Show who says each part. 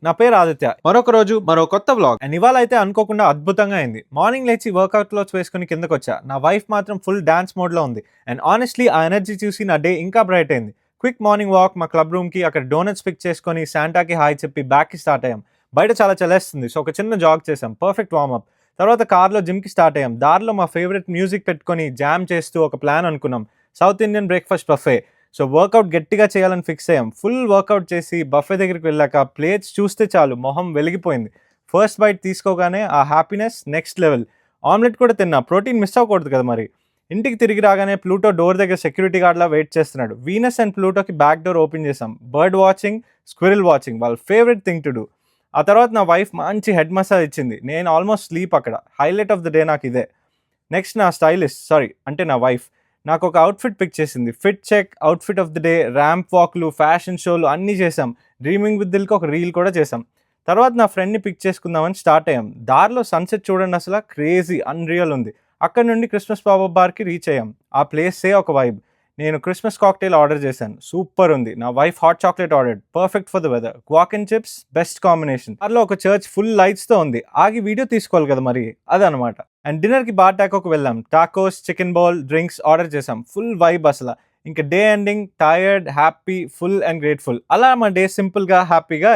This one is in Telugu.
Speaker 1: నా పేరు ఆదిత్య. మరొక రోజు మరో కొత్త వ్లాగ్. అండ్ ఇవాళ అయితే అనుకోకుండా అద్భుతంగా అయింది. మార్నింగ్ లేచి వర్కౌట్ క్లోత్స్ వేసుకుని కిందకొచ్చా. నా వైఫ్ మాత్రం ఫుల్ డాన్స్ మోడ్లో ఉంది. అండ్ ఆనెస్ట్లీ ఆ ఎనర్జీ చూసి నా డే ఇంకా బ్రైట్ అయింది. క్విక్ మార్నింగ్ వాక్ మా క్లబ్ రూమ్కి, అక్కడ డోనట్స్ పిక్ చేసుకొని శాంటాకి హాయ్ చెప్పి బ్యాక్కి స్టార్ట్ అయ్యాం. బయట చాలా చలేస్తుంది, సో ఒక చిన్న జాగ్ చేసాం. Perfect warmup. తర్వాత కార్లో జిమ్కి స్టార్ట్ అయ్యాం. దారిలో మా ఫేవరెట్ మ్యూజిక్ పెట్టుకొని జామ్ చేస్తూ ఒక ప్లాన్ అనుకున్నాం. South Indian breakfast buffet. So workout గట్టిగా చేయాలని ఫిక్స్ అయ్యాం. ఫుల్ వర్కౌట్ చేసి బఫే దగ్గరికి వెళ్ళాక ప్లేట్స్ చూస్తే చాలు మొహం వెలిగిపోయింది. ఫస్ట్ బైట్ తీసుకోగానే ఆ హ్యాపీనెస్ నెక్స్ట్ లెవెల్. ఆమ్లెట్ కూడా తిన్నా, ప్రోటీన్ మిస్ అవ్వకూడదు కదా మరి. ఇంటికి తిరిగి రాగానే ప్లూటో డోర్ దగ్గర సెక్యూరిటీ గార్డ్లా వెయిట్ చేస్తున్నాడు. వీనస్ అండ్ ప్లూటోకి బ్యాక్ డోర్ ఓపెన్ చేసాం. బర్డ్ వాచింగ్, స్క్విరిల్ వాచింగ్ వాళ్ళ ఫేవరెట్ థింగ్ టు డూ. ఆ తర్వాత నా వైఫ్ మంచి హెడ్ మసాజ్ ఇచ్చింది. నేను ఆల్మోస్ట్ స్లీప్ అక్కడ. హైలైట్ ఆఫ్ ద డే నాకు ఇదే. నెక్స్ట్ నా స్టైలిస్ట్ అంటే నా వైఫ్ నాకు ఒక అవుట్ఫిట్ పిక్ చేసింది. Fit check, outfit of the day, ramp వాక్లు, ఫ్యాషన్ షోలు అన్నీ చేసాం. డ్రీమింగ్ విత్ దిల్కి ఒక రీల్ కూడా చేసాం. తర్వాత నా ఫ్రెండ్ని పిక్ చేసుకుందామని స్టార్ట్ అయ్యాం. దారిలో సన్సెట్ చూడండి, అసలు క్రేజీ అన్రియల్ ఉంది. అక్కడ నుండి క్రిస్మస్ పాపప్ బార్కి రీచ్ అయ్యాం. ఆ ప్లేసే ఒక వైబ్. నేను క్రిస్మస్ కాక్టైల్ ఆర్డర్ చేశాను, సూపర్ ఉంది. నా wife hot chocolate order, perfect for the weather. Guac and chips best combination. దారిలో ఒక చర్చ్ ఫుల్ లైట్స్తో ఉంది. ఆగి వీడియో తీసుకోవాలి కదా మరి, అదనమాట. అండ్ డిన్నర్కి బార్ టాకోకి వెళ్ళాం. Tacos, chicken ball, drinks order చేసాం. ఫుల్ వైబ్ అసలు. ఇంకా day ending tired, happy, full and grateful. అలా మా డే సింపుల్గా హ్యాపీగా